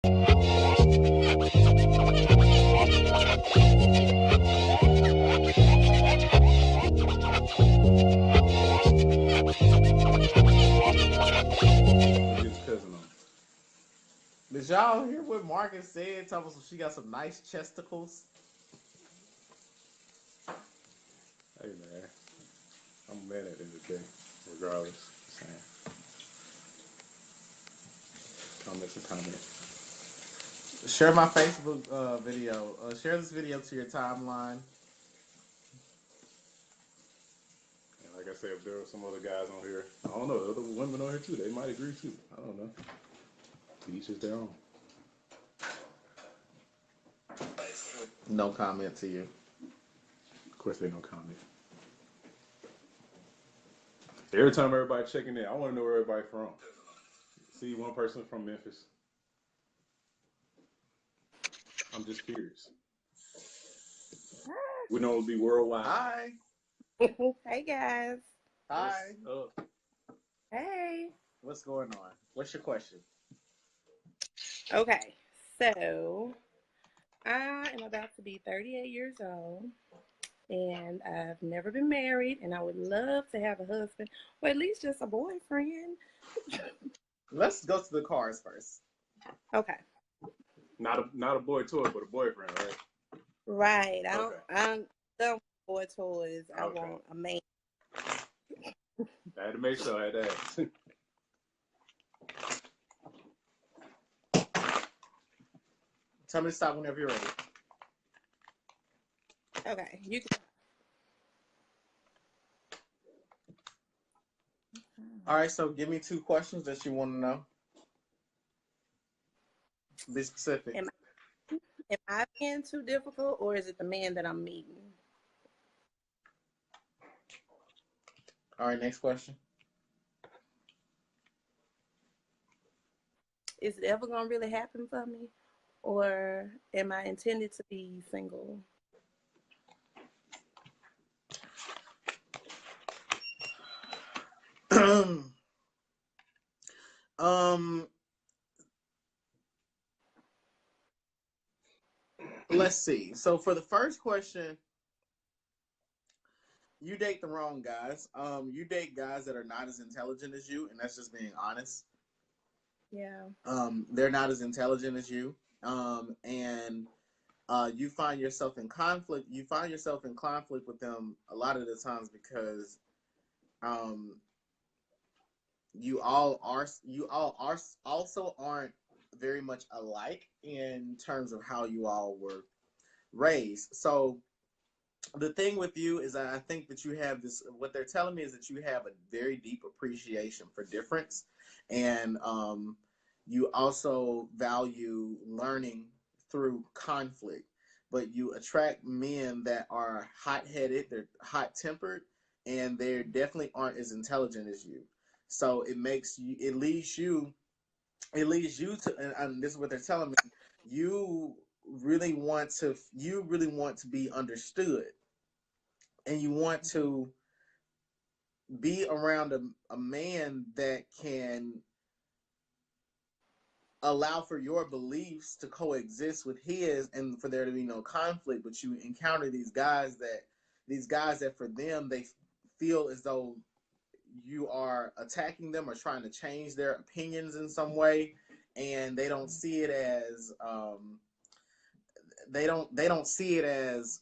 Did y'all hear what Marcus said? Tell us she got some nice chesticles. Hey man, I'm mad at the end of the day, regardless. Comments and comments. Share my Facebook video. Share this video to your timeline. And like I said, if there were some other guys on here, I don't know, other women on here too, they might agree too. I don't know. Each is their own. No comment to you. Of course, they don't comment. Every time everybody checking in, I want to know where everybody from. See one person from Memphis. I'm just curious. We know it'll be worldwide. Hi. Hey guys. Hi. Hey. What's going on? What's your question? Okay, so I am about to be 38 years old, and I've never been married, and I would love to have a husband, or at least just a boyfriend. Let's go to the cars first. Okay. Not a boy toy, but a boyfriend, right? Right. I don't boy toys. I want a man. I had to make sure I had to ask. Tell me to stop whenever you're ready. Okay, you can. All right, so give me 2 questions that you want to know. Be specific. Am I being too difficult, or is it the man that I'm meeting? All right, next question. Is it ever going to really happen for me, or am I intended to be single? Let's see. So for the first question, you date the wrong guys. You date guys that are not as intelligent as you, and that's just being honest. Yeah. They're not as intelligent as you, and you find yourself in conflict. You find yourself in conflict with them a lot of the times because you all are also aren't very much alike in terms of how you all were raised. So the thing with you is that I think that you have this, what they're telling me is that you have a very deep appreciation for difference, and you also value learning through conflict, but you attract men that are hot-headed, they're hot-tempered, and they definitely aren't as intelligent as you. So it leads you to, and this is what they're telling me, you really want to be understood, and you want to be around a man that can allow for your beliefs to coexist with his and for there to be no conflict. But you encounter these guys that for them, they feel as though you are attacking them or trying to change their opinions in some way, and they don't see it as they don't see it as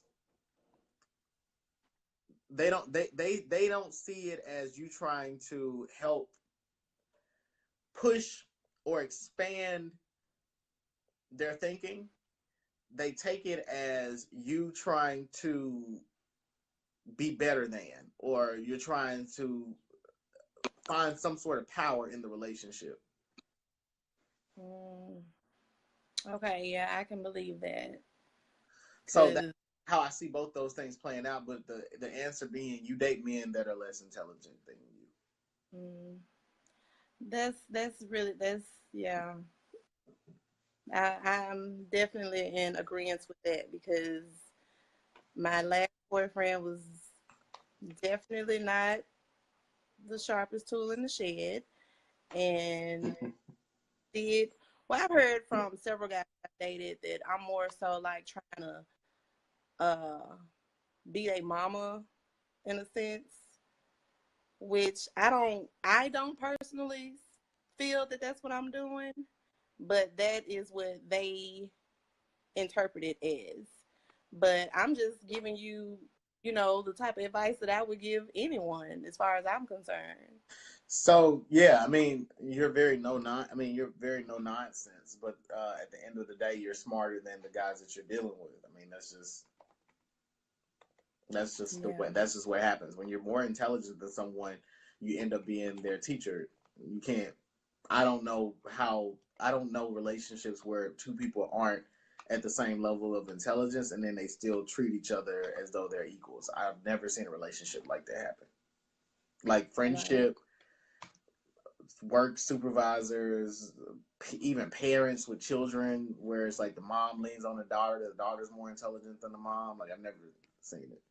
they don't see it as you trying to help push or expand their thinking. They take it as you trying to be better than, or you're trying to find some sort of power in the relationship. Okay, yeah, I can believe that. So that's how I see both those things playing out, but the answer being you date men that are less intelligent than you. Yeah. I'm definitely in agreement with that, because my last boyfriend was definitely not the sharpest tool in the shed, and did Well, I've heard from several guys I dated that I'm more so like trying to be a mama in a sense, which I don't personally feel that that's what I'm doing, but that is what they interpret it as. But I'm just giving you, the type of advice that I would give anyone as far as I'm concerned. So yeah, I mean, you're very no nonsense, but at the end of the day, you're smarter than the guys that you're dealing with. I mean, that's just the way. Yeah. That's just what happens when you're more intelligent than someone. You end up being their teacher. You can't. I don't know relationships where two people aren't at the same level of intelligence and then they still treat each other as though they're equals. I've never seen a relationship like that happen. Like Right. friendship, work supervisors, even parents with children, where it's like the mom leans on the daughter's more intelligent than the mom. Like I've never seen it.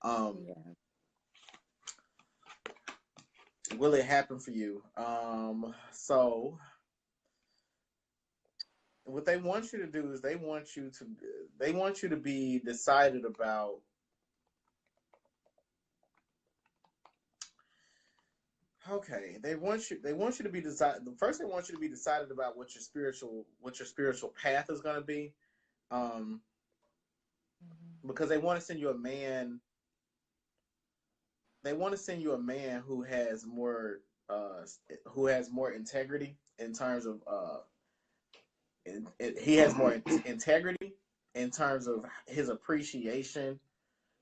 Um, Yeah. will it happen for you? So what they want you to do is they want you to be decided about. Okay, they want you to be decided. First, they want you to be decided about what your spiritual path is going to be. Um, Mhm. because they want to send you a man. They want to send you a man uh, who has more integrity in terms of he has more integrity in terms of his appreciation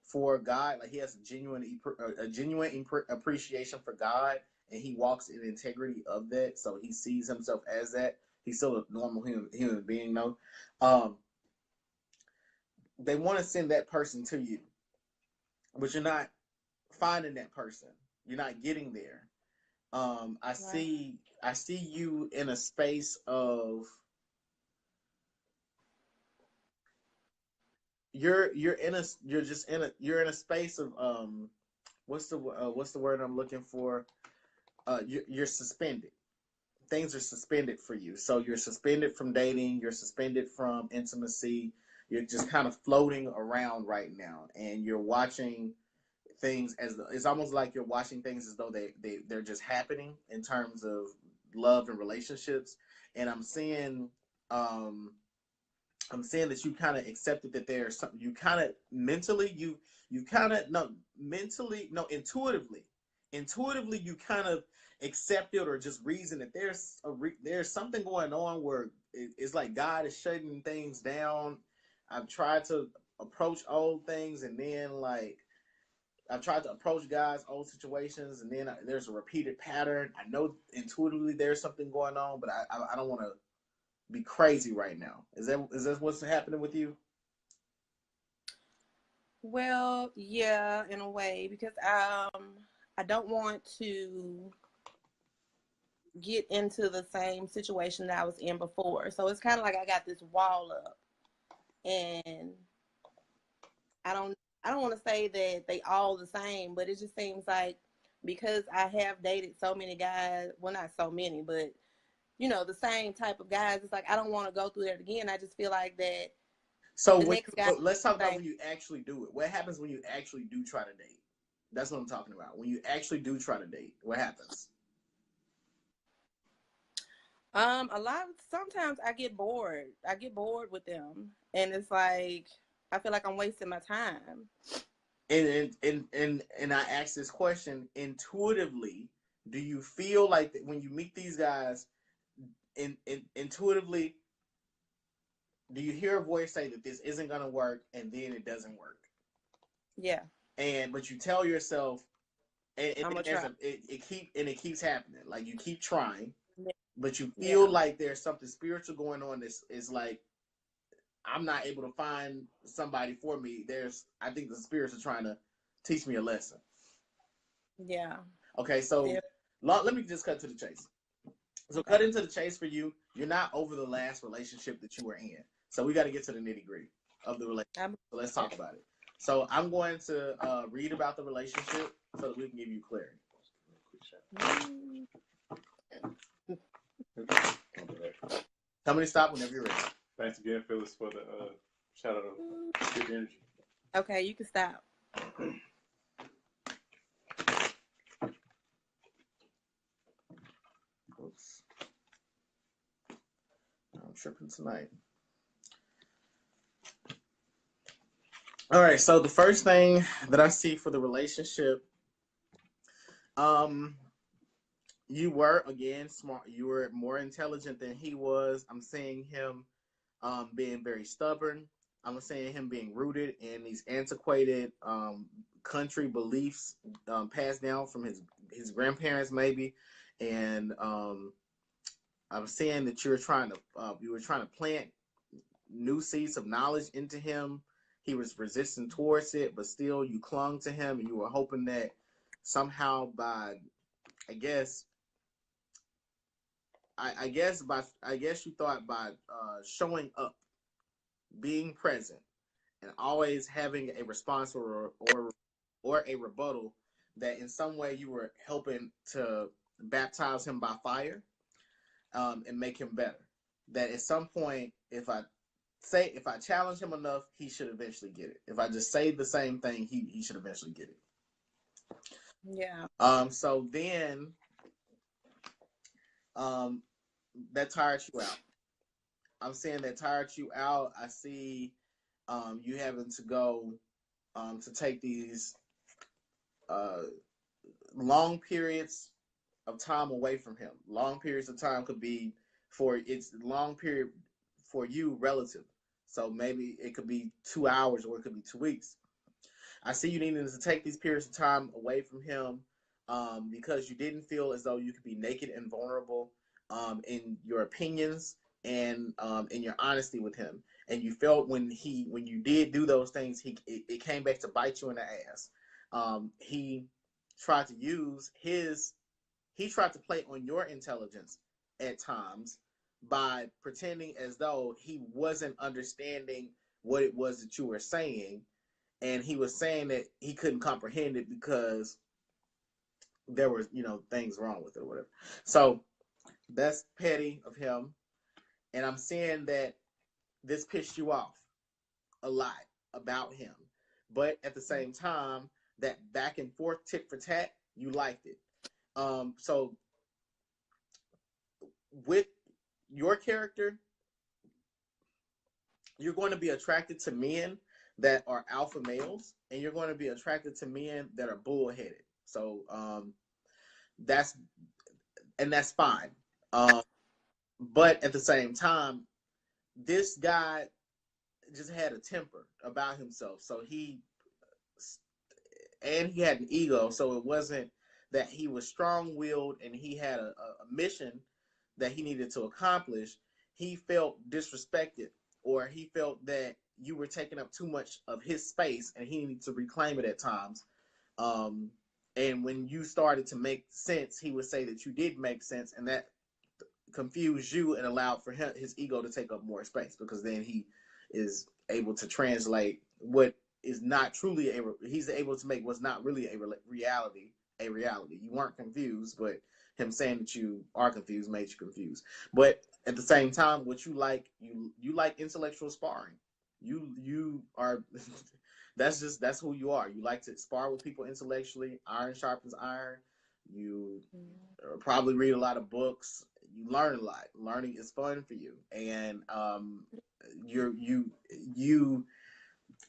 for God. Like he has a genuine appreciation for God, and he walks in integrity of that. So he sees himself as that. He's still a normal human being, though. Um, they want to send that person to you, but you're not finding that person. You're not getting there. I Right. see you in a space of you're in a space of what's the word I'm looking for? You're suspended. Things are suspended for you. So you're suspended from dating. You're suspended from intimacy. You're just kind of floating around right now, and you're watching things it's almost like you're watching things as though they're just happening in terms of love and relationships. And um I'm saying that you kind of accepted that there's something you kind of mentally you kind of no mentally no intuitively you kind of accepted or just reason that there's something going on where it's like God is shutting things down. I've tried to approach old things and then like I've tried to approach guys old situations and then there's a repeated pattern. I know intuitively there's something going on, but I don't want to be crazy right now. Is that what's happening with you? Well, yeah, in a way, because I don't want to get into the same situation that I was in before. So it's kind of like I got this wall up, and I don't I don't want to say that they all the same, but it just seems like because I have dated so many guys, well, not so many, but the same type of guys. It's like I don't want to go through that again. I just feel like that So the next guy, let's talk about same. when you actually do it. What happens when you actually do try to date? That's what I'm talking about. When you actually do try to date, what happens? Sometimes I get bored. I get bored with them, and it's like I feel like I'm wasting my time. And I ask this question intuitively. Do you feel like that when you meet these guys, intuitively, do you hear a voice say that this isn't going to work, and then it doesn't work? Yeah, And but you tell yourself, and I'm then gonna try. it keeps happening. Like you keep trying, but you feel Yeah, like there's something spiritual going on. This is like I'm not able to find somebody for me. I think the spirits are trying to teach me a lesson. yeah, Okay, so yeah. let me just cut to the chase. So cut Okay. into the chase for you. You're not over the last relationship that you were in. So we got to get to the nitty gritty of the relationship. I'm, So let's talk about it. So I'm going to read about the relationship so that we can give you clarity. mm, Tell me to stop whenever you're ready. Thanks again, Phyllis, for the shout out of good energy. Okay, you can stop. Oops. I'm tripping tonight. All right, so the first thing that I see for the relationship, you were again smart. You were more intelligent than he was. I'm seeing him being very stubborn. I'm seeing him being rooted in these antiquated country beliefs passed down from his grandparents, maybe, and I'm seeing that you were trying to plant new seeds of knowledge into him. He was resistant towards it, but still you clung to him, and you were hoping that somehow by, I guess, I guess you thought by showing up, being present, and always having a response or a rebuttal, that in some way you were helping to baptize him by fire, and make him better. That at some point, if I challenge him enough, he should eventually get it. If I just say the same thing, he should eventually get it. Yeah. So then, that tired you out. I'm saying that tired you out. I see, you having to go, to take these, uh, long periods of time away from him. Long periods of time could be it's long period for you relative. So maybe it could be 2 hours or it could be 2 weeks. I see you needing to take these periods of time away from him, because you didn't feel as though you could be naked and vulnerable, in your opinions and, in your honesty with him. And you felt when you did do those things, it came back to bite you in the ass. He tried to use his he tried to play on your intelligence at times by pretending as though he wasn't understanding what it was that you were saying, and he was saying that he couldn't comprehend it because there was, things wrong with it or whatever. So that's petty of him, and I'm saying that this pissed you off a lot about him, but at the same time, that back and forth tit for tat, you liked it. So with your character, you're going to be attracted to men that are alpha males, and you're going to be attracted to men that are bullheaded. So, that's that's fine. Um, but at the same time, this guy just had a temper about himself. So he had an ego. So it wasn't that he was strong willed and he had a mission that he needed to accomplish. He felt disrespected, or he felt that you were taking up too much of his space and he needed to reclaim it at times. Um, and when you started to make sense, he would say that you did make sense, and that confused you and allowed for his ego to take up more space, because then he is able to translate what is not truly he's able to make what's not really a reality a reality. You weren't confused, but him saying that you are confused made you confused. But at the same time, what you like, you like intellectual sparring. You are that's who you are. You like to spar with people intellectually. Iron sharpens iron. You probably read a lot of books. You learn a lot. Learning is fun for you, and you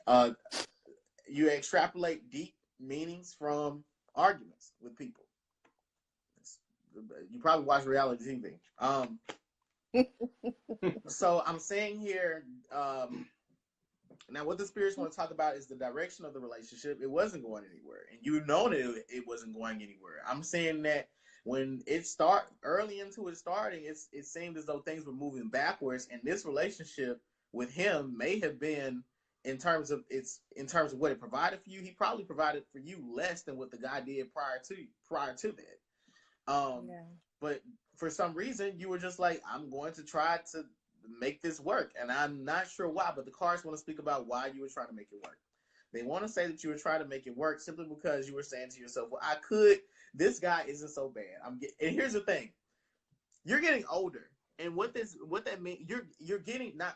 uh, you extrapolate deep meanings from arguments with people. You probably watch reality TV. So I'm saying here, now what the spirits want to talk about is the direction of the relationship. It wasn't going anywhere, and you know that it wasn't going anywhere. I'm saying that when early into it starting, it seemed as though things were moving backwards, and this relationship with him may have been, in terms of what it provided for you, he probably provided for you less than what the guy did prior to that. Yeah. But for some reason, you were just like, I'm going to try to make this work, and I'm not sure why. But the cards want to speak about why you were trying to make it work. They want to say that you were trying to make it work simply because you were saying to yourself, "Well, I could. This guy isn't so bad." And here's the thing: you're getting older, And what that means, you're getting not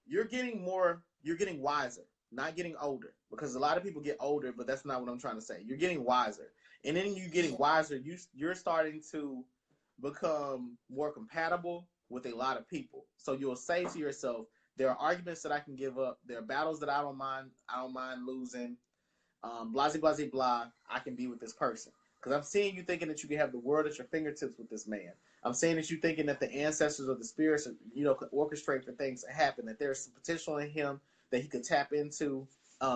you're getting more, you're getting wiser, not getting older, because a lot of people get older, but that's not what I'm trying to say. You're getting wiser, and then you getting wiser, you're starting to become more compatible with a lot of people. So you'll say to yourself, there are arguments that I can give up, there are battles that I don't mind losing, blah blah blah blah. I can be with this person. Because I'm seeing you thinking that you can have the world at your fingertips with this man. I'm saying that you thinking that the ancestors or the spirits, could orchestrate for things to happen. That there's some potential in him that he could tap into,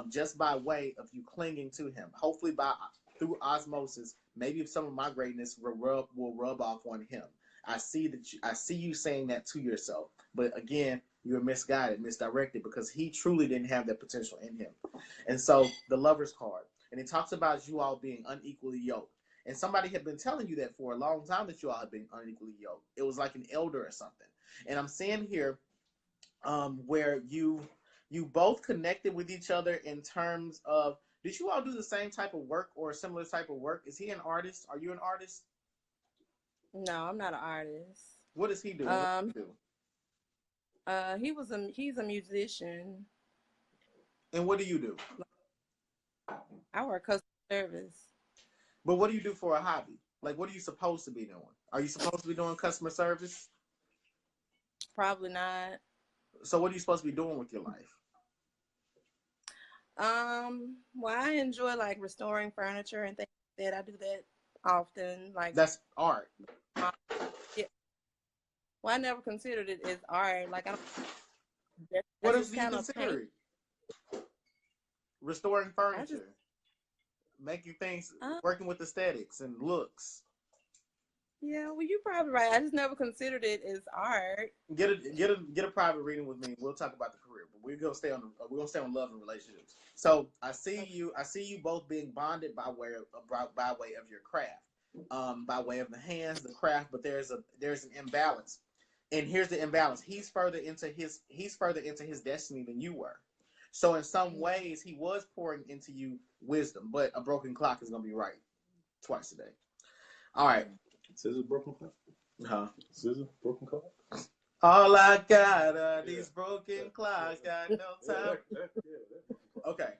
just by way of you clinging to him. Hopefully, through osmosis, maybe some of my greatness will rub off on him. I see you saying that to yourself, but again, you're misguided, misdirected, because he truly didn't have that potential in him. And so the Lover's card, and it talks about you all being unequally yoked. And somebody had been telling you that for a long time, that you all had been unequally yoked. It was like an elder or something. And I'm seeing here, where you both connected with each other in terms of, did you all do the same type of work or a similar type of work? Is he an artist? Are you an artist? No, I'm not an artist. What does he do? What does he do? He's a musician. And what do you do? I work customer service. But what do you do for a hobby? Like, what are you supposed to be doing? Are you supposed to be doing customer service? Probably not. So what are you supposed to be doing with your life? Well, I enjoy like restoring furniture and things like that. I do that often. Like, that's art. Yeah. Well, I never considered it as art. Like, I don't. What else do you consider it? Restoring furniture, making things, working with aesthetics and looks. Yeah, well, you're probably right. I just never considered it as art. Get a private reading with me. We'll talk about the career, but we're gonna stay on love and relationships. So I see you both being bonded by way of your craft, by way of the hands, the craft. But there's an imbalance, and here's the imbalance. He's further into his destiny than you were. So in some ways, he was pouring into you wisdom, but a broken clock is gonna be right twice a day. All right. Scissor broken clock? Huh? Scissor broken clock? All I got are these broken clocks. Got no time. Okay.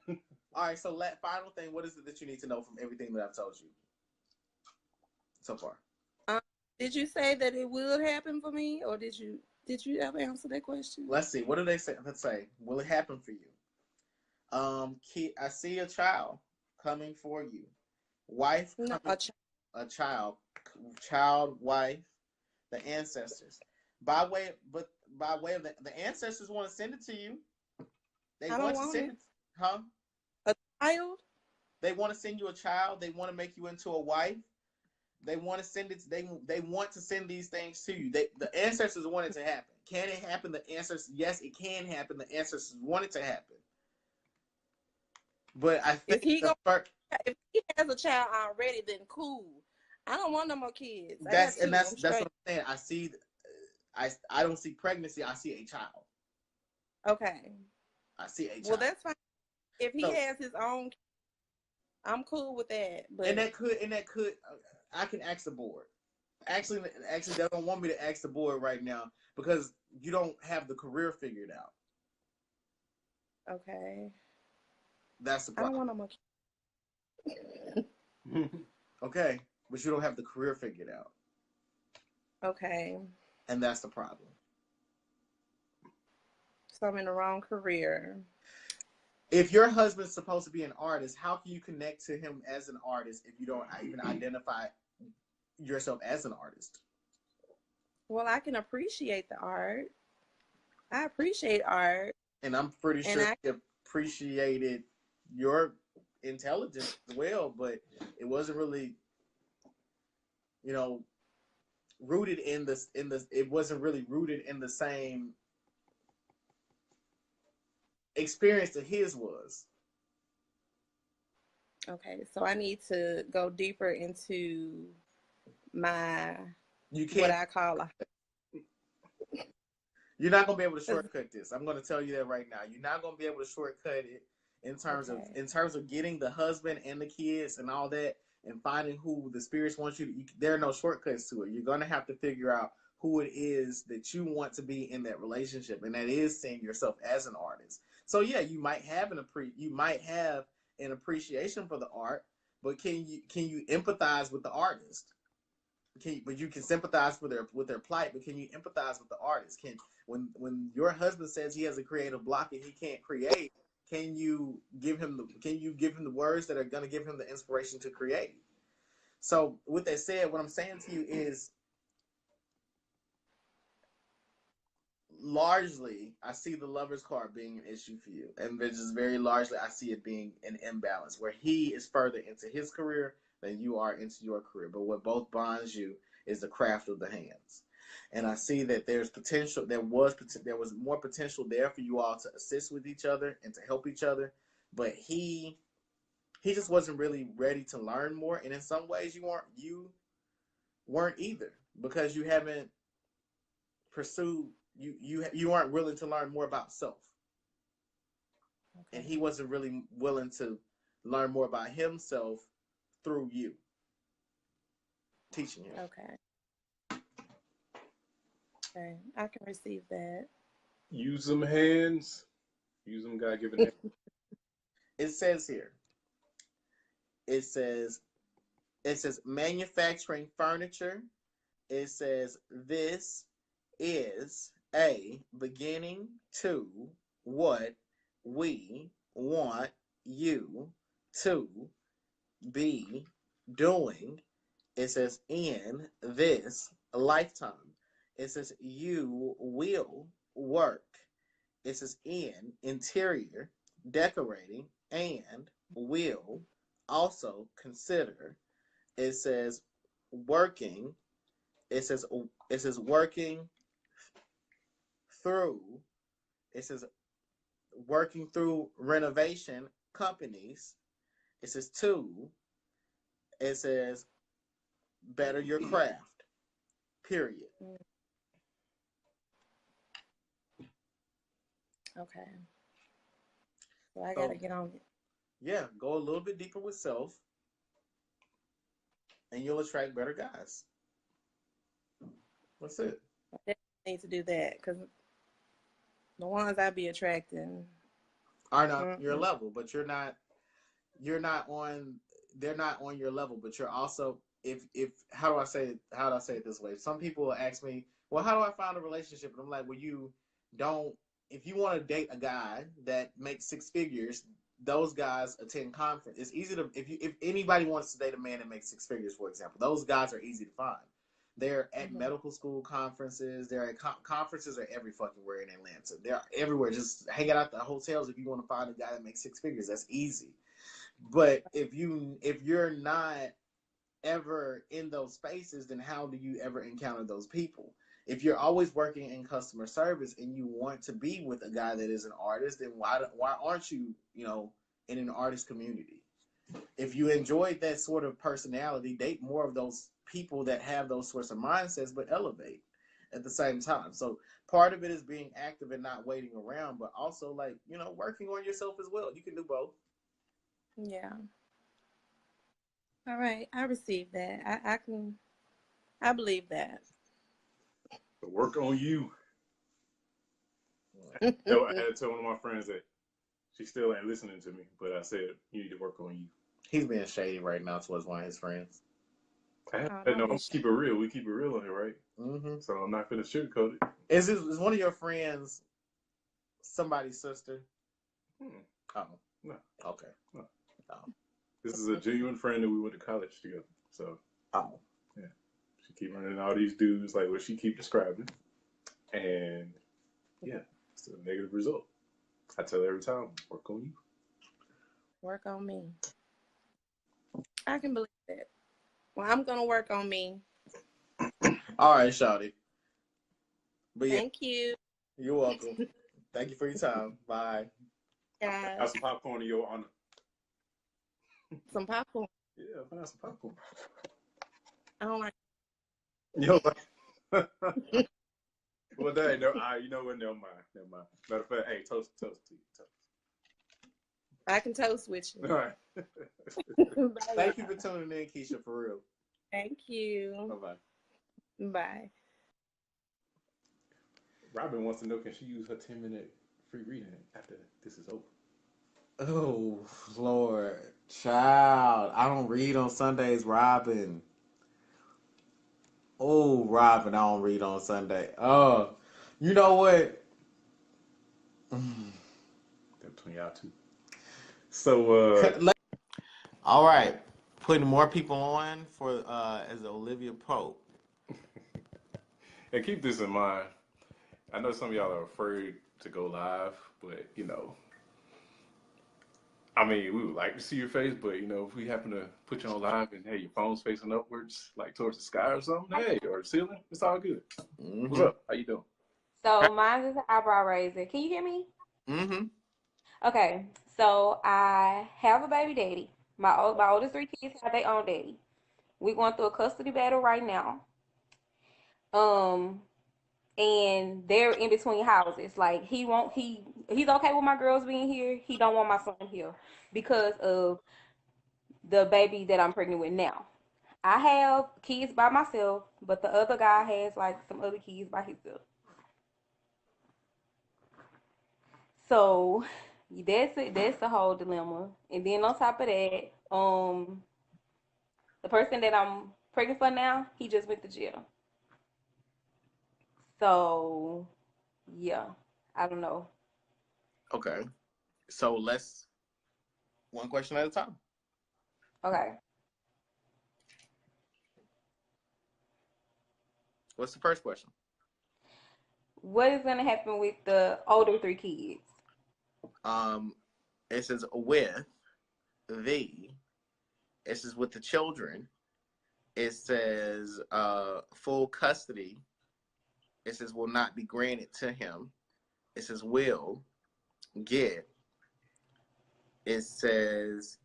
All right. So, final thing. What is it that you need to know from everything that I've told you so far? Did you say that it will happen for me, or did you ever answer that question? Let's see. What do they say? Let's say, will it happen for you? I see a child coming for you. Wife. No, a child, wife, the ancestors. By way of the ancestors want to send it to you. They want to send it. Huh? A child? They want to send you a child. They want to make you into a wife. They want to send it. They want to send these things to you. The ancestors want it to happen. Can it happen? The ancestors, yes, it can happen. The ancestors want it to happen. But I think if he has a child already, then cool. I don't want no more kids. That's what I'm saying. I don't see pregnancy. I see a child. Okay. I see a child. Well, that's fine. If he has his own, I'm cool with that. But and that could. I can ask the board. Actually, they don't want me to ask the board right now because you don't have the career figured out. Okay. That's the problem. I don't want no more kids. Okay, but you don't have the career figured out. Okay. And that's the problem. So I'm in the wrong career. If your husband's supposed to be an artist, how can you connect to him as an artist if you don't even identify yourself as an artist? Well, I can appreciate the art. I appreciate art. And I'm pretty sure he appreciated your intelligence as well, but it wasn't really, rooted in this. It wasn't really rooted in the same experience that his was. Okay, so I need to go deeper into my what I call You're not gonna be able to shortcut this. I'm gonna tell you that right now. You're not gonna be able to shortcut it in terms of getting the husband and the kids and all that, and finding who the spirits want you to. There are no shortcuts to it. You're gonna have to figure out who it is that you want to be in that relationship, and that is seeing yourself as an artist. So yeah, you might have an appreciation for the art, but can you empathize with the artist? But you can sympathize with their plight, but can you empathize with the artist? When your husband says he has a creative block and he can't create, can you give him the words that are going to give him the inspiration to create? So with that said, what I'm saying to you is, largely, I see the lover's card being an issue for you, and just very largely, I see it being an imbalance where he is further into his career than you are into your career. But what both bonds you is the craft of the hands, and I see that there's potential. There was more potential there for you all to assist with each other and to help each other, but he just wasn't really ready to learn more, and in some ways, you weren't either, because you haven't pursued you aren't willing to learn more about self, and he wasn't really willing to learn more about himself through you teaching him. Okay, I can receive that. Use them hands. Use them God-given hands. It says here, it says manufacturing furniture. It says this is a beginning to what we want you to be doing. It says in this lifetime. It says you will work. It says in interior decorating and will also consider. It says working. It says working through. It says working through renovation companies. It says two. It says better your craft. Period. Okay. So I gotta get on it. Yeah, go a little bit deeper with self, and you'll attract better guys. That's it. I definitely need to do that, because the ones I be attracting Are not your level, but you're not on. They're not on your level, but you're also, if how do I say it this way? Some people will ask me, well, how do I find a relationship? And I'm like, well, you don't. If you want to date a guy that makes six figures, those guys attend conference. It's easy to if anybody wants to date a man that makes six figures, for example, those guys are easy to find. They're at medical school conferences. They're at conferences are every fucking where in Atlanta. They're everywhere. Just hang out at the hotels if you want to find a guy that makes six figures. That's easy. But if you're not ever in those spaces, then how do you ever encounter those people? If you're always working in customer service and you want to be with a guy that is an artist, then why aren't you, in an artist community? If you enjoyed that sort of personality, date more of those people that have those sorts of mindsets, but elevate at the same time. So part of it is being active and not waiting around, but also working on yourself as well. You can do both. Yeah. All right. I received that. I believe that. But work on you. I had to tell one of my friends that she still ain't listening to me, but I said, you need to work on you. He's being shady right now towards one of his friends. No, keep it real. We keep it real on here, right? Mm-hmm. So I'm not going to sugarcoat it. Is one of your friends somebody's sister? Oh. No. Okay. No. Oh. This is a genuine friend that we went to college together. So. Oh. Yeah. She keep running all these dudes like what she keep describing. And yeah, it's a negative result. I tell her every time, work on you. Work on me. I can believe that. Well, I'm going to work on me. All right, Shawty. But yeah, thank you. You're welcome. Thank you for your time. Bye. Guys. Have some popcorn in your honor. Some popcorn? Yeah, find some popcorn. I don't like Yo, well, that ain't you know what? Never mind. Matter of fact, hey, toast to you. Toast. I can toast with you. All right. Thank you for tuning in, Keisha, for real. Thank you. Bye-bye. Bye. Robin wants to know, can she use her 10-minute free reading after this is over? Oh, Lord. Child. I don't read on Sundays, Robin. Oh, Robin, I don't read on Sunday. You know what? That between y'all two. So, All right. Putting more people on for as Olivia Pope. and keep this in mind. I know some of y'all are afraid to go live, but you know, I mean, we would like to see your face, but you know, if we happen to put you on live and hey, your phone's facing upwards, like towards the sky or something, hey, or the ceiling, it's all good. What's Mm-hmm. up? How you doing? So mine is an eyebrow raiser. Can you hear me? Mm-hmm. Okay. So I have a baby daddy. My oldest three kids have their own daddy. We're going through a custody battle right now. Um, and they're in between houses. Like he's okay with my girls being here. He don't want my son here because of the baby that I'm pregnant with now. I have kids by myself, but the other guy has like some other kids by himself. So that's it. That's the whole dilemma. And then on top of that, the person that I'm pregnant for now, he just went to jail. So yeah, I don't know. Okay. So let's one question at a time. Okay. What's the first question? What is gonna happen with the older three kids? Um, it says with the. It says with the children. It says full custody. It says will not be granted to him. It says will get. It says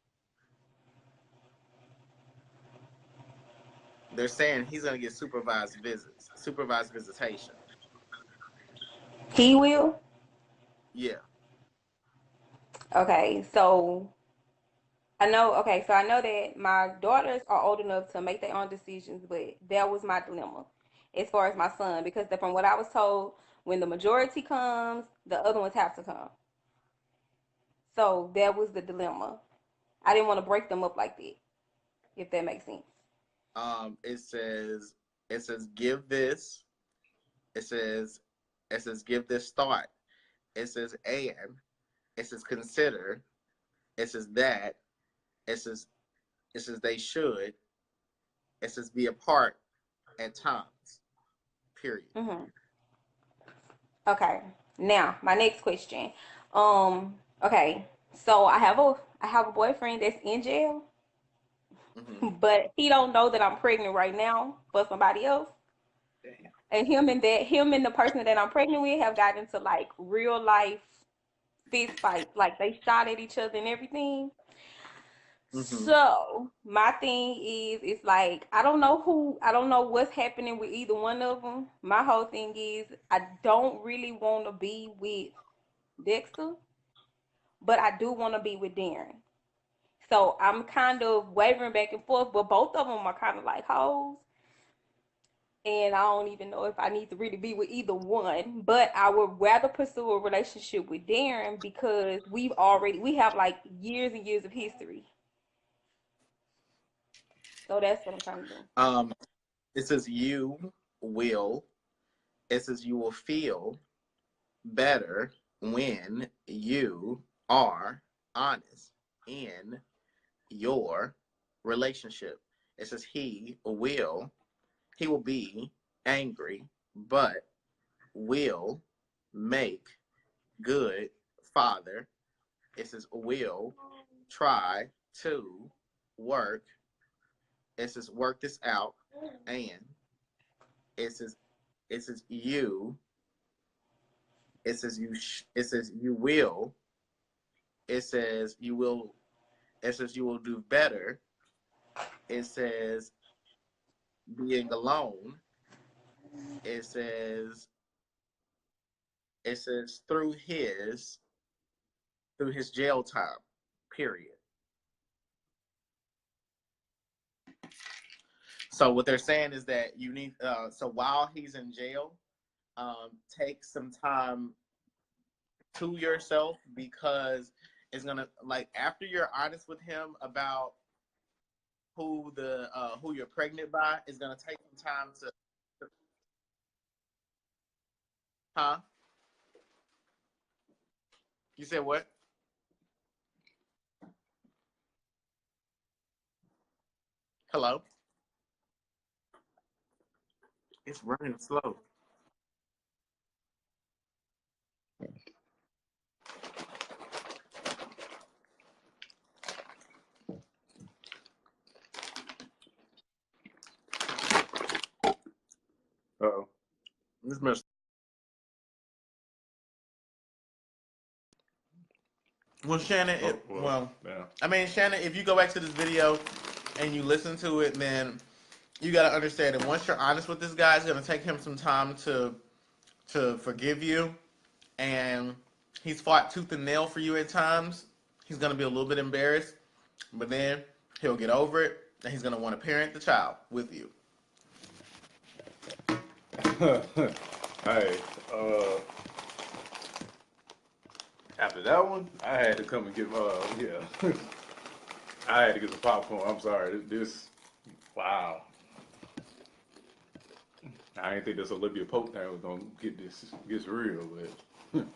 they're saying he's gonna get supervised visits, supervised visitation. He will. Yeah. Okay. So I know. Okay. So I know that my daughters are old enough to make their own decisions, but that was my dilemma as far as my son because from what I was told, when the majority comes, the other ones have to come. So that was the dilemma. I didn't want to break them up like that, if that makes sense. It says give this. It says give this thought. It says and. It says consider. It says that. It says they should. It says be apart at times. Period. Hmm. Okay. Now, my next question. Okay. So I have a boyfriend that's in jail, Mm-hmm. but he don't know that I'm pregnant right now for somebody else. Damn. And him and the person that I'm pregnant with have gotten into like real life fist fights. Like they shot at each other and everything. Mm-hmm. So my thing is, it's like I don't know what's happening with either one of them. My whole thing is, I don't really want to be with Dexter, but I do want to be with Darren. So I'm kind of wavering back and forth, but both of them are kind of like hoes. And I don't even know if I need to really be with either one. But I would rather pursue a relationship with Darren because we have like years and years of history. So that's what I'm trying to do. Um, it says you will. It says you will feel better when you are honest in your relationship. It says he will be angry, but will make good father. It says will try to work. It says work this out, and it says it says you. It says it says you will. It says you will. It says you will do better. It says being alone. It says through his jail time. Period. So what they're saying is that you need. So while he's in jail, take some time to yourself, because it's gonna, like, after you're honest with him about who you're pregnant by, it's gonna take some time to, huh? You said what? Hello? It's running slow. Uh-oh. This mess. Well, Shannon, Oh, well, yeah. I mean, Shannon, if you go back to this video and you listen to it, then you got to understand that once you're honest with this guy, it's going to take him some time to forgive you. And he's fought tooth and nail for you at times. He's going to be a little bit embarrassed, but then he'll get over it, and he's going to want to parent the child with you. Hey, after that one, I had to come and get yeah. I had to get some popcorn. I'm sorry. Wow. I didn't think this Olivia Pope thing was gonna gets real, but.